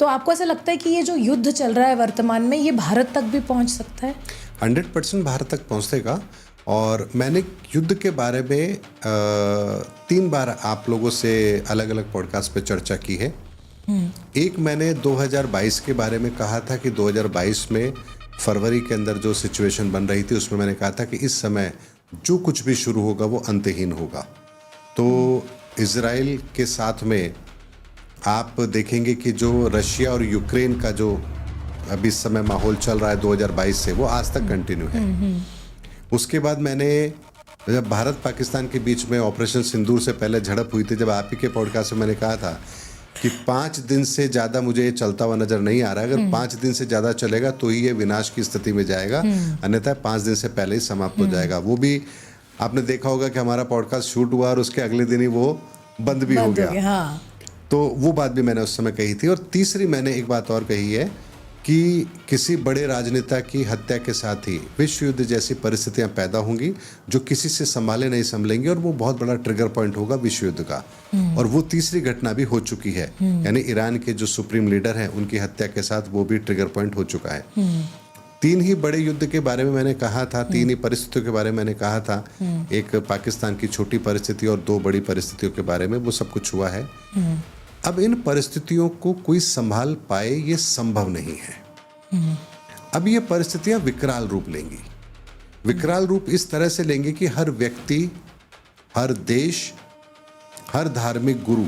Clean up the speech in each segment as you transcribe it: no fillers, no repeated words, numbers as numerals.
तो आपको ऐसा लगता है कि ये जो युद्ध चल रहा है वर्तमान में, ये भारत तक भी पहुंच सकता है? 100% भारत तक पहुंचेगा। और मैंने युद्ध के बारे में 3 बार आप लोगों से अलग अलग पॉडकास्ट पे चर्चा की है। एक मैंने 2022 के बारे में कहा था कि 2022 में फरवरी के अंदर जो सिचुएशन बन रही थी, उसमें मैंने कहा था कि इस समय जो कुछ भी शुरू होगा वो अंतहीन होगा। तो इजराइल के साथ में आप देखेंगे कि जो रशिया और यूक्रेन का जो अभी इस समय माहौल चल रहा है 2022 से, वो आज तक कंटिन्यू है। उसके बाद मैंने जब भारत पाकिस्तान के बीच में ऑपरेशन सिंदूर से पहले झड़प हुई थी, जब आप ही के पॉडकास्ट में मैंने कहा था कि 5 दिन से ज़्यादा मुझे ये चलता हुआ नज़र नहीं आ रहा है। अगर 5 दिन से ज़्यादा चलेगा तो ही ये विनाश की स्थिति में जाएगा, अन्यथा 5 दिन से पहले ही समाप्त हो जाएगा। वो भी आपने देखा होगा कि हमारा पॉडकास्ट शूट हुआ और उसके अगले दिन ही वो बंद भी हो गया। हाँ। तो वो बात भी मैंने उस समय कही थी। और तीसरी मैंने एक बात और कही है कि किसी बड़े राजनेता की हत्या के साथ ही विश्व युद्ध जैसी परिस्थितियां पैदा होंगी जो किसी से संभाले नहीं संभलेंगी, और वो बहुत बड़ा ट्रिगर पॉइंट होगा विश्व युद्ध का। और वो तीसरी घटना भी हो चुकी है, यानी ईरान के जो सुप्रीम लीडर हैं उनकी हत्या के साथ वो भी ट्रिगर पॉइंट हो चुका है। 3 ही बड़े युद्ध के बारे में मैंने कहा था, 3 ही परिस्थितियों के बारे में मैंने कहा था। एक पाकिस्तान की छोटी परिस्थिति और 2 बड़ी परिस्थितियों के बारे में, वो सब कुछ हुआ है। अब इन परिस्थितियों को कोई संभाल पाए ये संभव नहीं है। अब ये परिस्थितियां विकराल रूप लेंगी। विकराल रूप इस तरह से लेंगे कि हर व्यक्ति, हर देश, हर धार्मिक गुरु,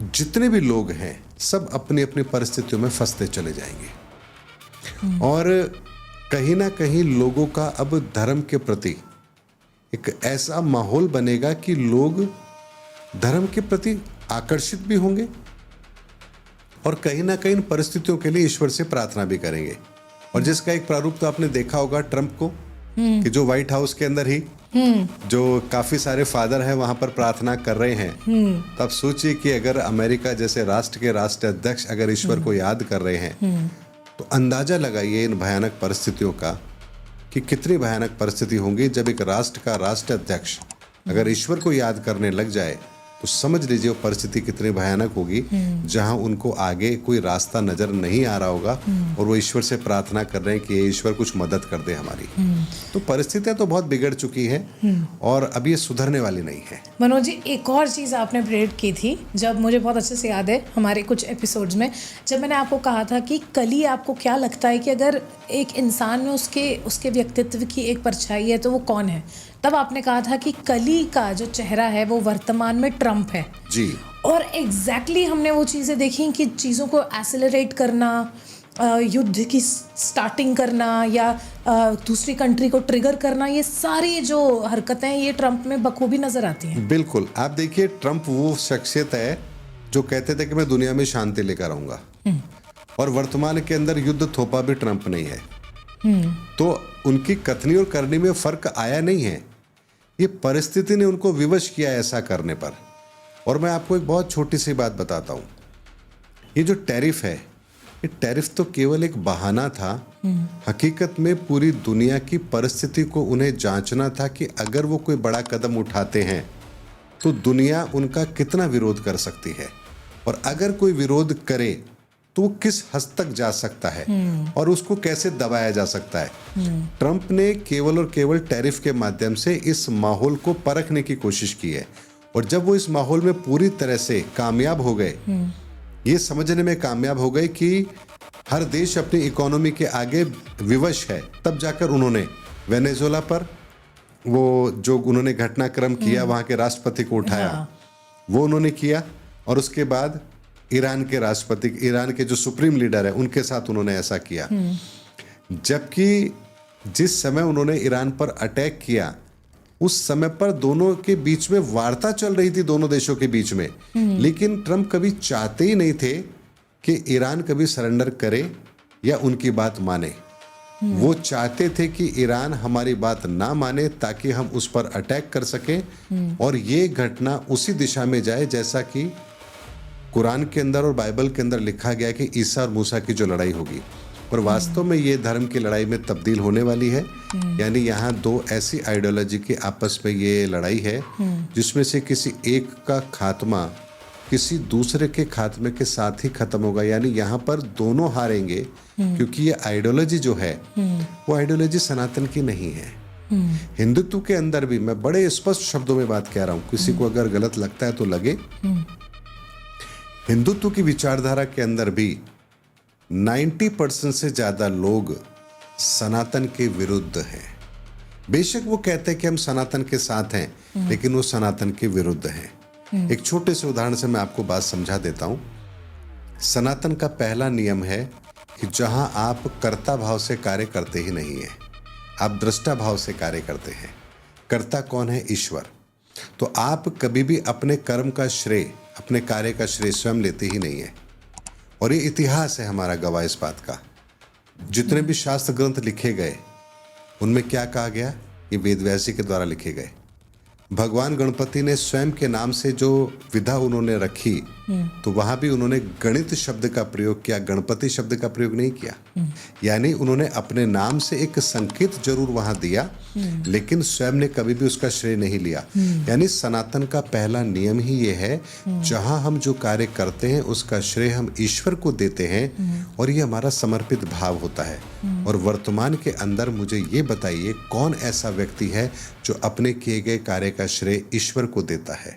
जितने भी लोग हैं, सब अपनी अपनी परिस्थितियों में फंसते चले जाएंगे। और कहीं ना कहीं लोगों का अब धर्म के प्रति एक ऐसा माहौल बनेगा कि लोग धर्म के प्रति आकर्षित भी होंगे और कहीं ना कहीं इन परिस्थितियों के लिए ईश्वर से प्रार्थना भी करेंगे। और जिसका एक प्रारूप तो आपने देखा होगा ट्रंप को, कि जो व्हाइट हाउस के अंदर ही जो काफी सारे फादर हैं वहां पर प्रार्थना कर रहे हैं। तब सोचिए कि अगर अमेरिका जैसे राष्ट्र के राष्ट्राध्यक्ष अगर ईश्वर को याद कर रहे हैं, तो अंदाजा लगाइए इन भयानक परिस्थितियों का कि कितनी भयानक परिस्थिति होंगी जब एक राष्ट्र का राष्ट्राध्यक्ष अगर ईश्वर को याद करने लग जाए, तो समझ लीजिए वो परिस्थिति कितनी भयानक होगी, जहां उनको आगे कोई रास्ता नजर नहीं आ रहा होगा और वो ईश्वर से प्रार्थना कर रहे हैं कि ईश्वर कुछ मदद कर दे हमारी। तो परिस्थितियां तो बहुत बिगड़ चुकी हैं और अब ये सुधरने वाली नहीं है। मनोज जी, एक और चीज़ आपने प्रेरित की थी, जब मुझे बहुत अच्छे से याद है हमारे कुछ एपिसोड्स में, जब मैंने आपको कहा था कि कली आपको क्या लगता है कि अगर एक इंसान में उसके व्यक्तित्व की एक परछाई है तो वो कौन है? तब आपने कहा था कि कली का जो चेहरा है वो वर्तमान में ट्रंप है जी। और एग्जैक्टली हमने वो चीज़ें देखी कि चीज़ों को एक्सेलरेट करना, युद्ध की स्टार्टिंग करना या दूसरी कंट्री को ट्रिगर करना, ये सारी जो हरकतें ये ट्रंप में बखूबी नजर आती हैं। बिल्कुल। आप देखिए, ट्रंप वो शख्सियत है जो कहते थे कि मैं दुनिया में शांति लेकर आऊंगा, और वर्तमान के अंदर युद्ध थोपा भी ट्रंप नहीं है। तो उनकी कथनी और करनी में फर्क आया नहीं है, ये परिस्थिति ने उनको विवश किया ऐसा करने पर। और मैं आपको एक बहुत छोटी सी बात बताता हूं, ये जो टैरिफ है, ये टैरिफ तो केवल एक बहाना था। हकीकत में पूरी दुनिया की परिस्थिति को उन्हें जांचना था कि अगर वो कोई बड़ा कदम उठाते हैं तो दुनिया उनका कितना विरोध कर सकती है, और अगर कोई विरोध करे तो वो किस हद तक जा सकता है और उसको कैसे दबाया जा सकता है। ट्रंप ने केवल और केवल टैरिफ के माध्यम से इस माहौल को परखने की कोशिश की है, और जब वो इस माहौल में पूरी तरह से कामयाब हो गए, ये समझने में कामयाब हो गए कि हर देश अपनी इकोनॉमी के आगे विवश है, तब जाकर उन्होंने वेनेजुएला पर वो जो उन्होंने घटनाक्रम किया, वहां के राष्ट्रपति को उठाया, वो उन्होंने किया। और उसके बाद ईरान के राष्ट्रपति, ईरान के जो सुप्रीम लीडर है, उनके साथ उन्होंने ऐसा किया। जबकि जिस समय उन्होंने ईरान पर अटैक किया, उस समय पर दोनों के बीच में वार्ता चल रही थी, दोनों देशों के बीच में, लेकिन ट्रंप कभी चाहते ही नहीं थे कि ईरान कभी सरेंडर करे या उनकी बात माने। वो चाहते थे कि ईरान हमारी बात ना माने ताकि हम उस पर अटैक कर सकें, और ये घटना उसी दिशा में जाए जैसा कि कुरान के अंदर और बाइबल के अंदर लिखा गया कि ईसा और मूसा की जो लड़ाई होगी, और वास्तव में ये धर्म की लड़ाई में तब्दील होने वाली है। यानी यहाँ 2 ऐसी आइडियोलॉजी के आपस में ये लड़ाई है जिसमें से किसी एक का खात्मा किसी दूसरे के खात्मे के साथ ही खत्म होगा। यानी यहाँ पर दोनों हारेंगे, क्योंकि ये आइडियोलॉजी जो है वो आइडियोलॉजी सनातन की नहीं है। हिंदुत्व के अंदर भी, मैं बड़े स्पष्ट शब्दों में बात कह रहा हूं, किसी को अगर गलत लगता है तो लगे, हिंदुत्व की विचारधारा के अंदर भी 90% से ज्यादा लोग सनातन के विरुद्ध हैं। बेशक वो कहते हैं कि हम सनातन के साथ हैं, लेकिन वो सनातन के विरुद्ध हैं। एक छोटे से उदाहरण से मैं आपको बात समझा देता हूं। सनातन का पहला नियम है कि जहां आप कर्ता भाव से कार्य करते ही नहीं है, आप दृष्टा भाव से कार्य करते हैं। कर्ता कौन है? ईश्वर। तो आप कभी भी अपने कर्म का श्रेय, अपने कार्य का श्रेय स्वयं लेते ही नहीं है। और ये इतिहास है हमारा गवाह इस बात का। जितने भी शास्त्र ग्रंथ लिखे गए उनमें क्या कहा गया? ये वेदव्यासी के द्वारा लिखे गए। भगवान गणपति ने स्वयं के नाम से जो विधा उन्होंने रखी, तो वहां भी उन्होंने गणित शब्द का प्रयोग किया, गणपति शब्द का प्रयोग नहीं किया। यानी उन्होंने अपने नाम से एक संकेत जरूर वहां दिया, लेकिन स्वयं ने कभी भी उसका श्रेय नहीं लिया। यानी सनातन का पहला नियम ही ये है, जहां हम जो कार्य करते हैं उसका श्रेय हम ईश्वर को देते हैं, और ये हमारा समर्पित भाव होता है। और वर्तमान के अंदर मुझे ये बताइए, कौन ऐसा व्यक्ति है जो अपने किए गए कार्य का श्रेय ईश्वर को देता है?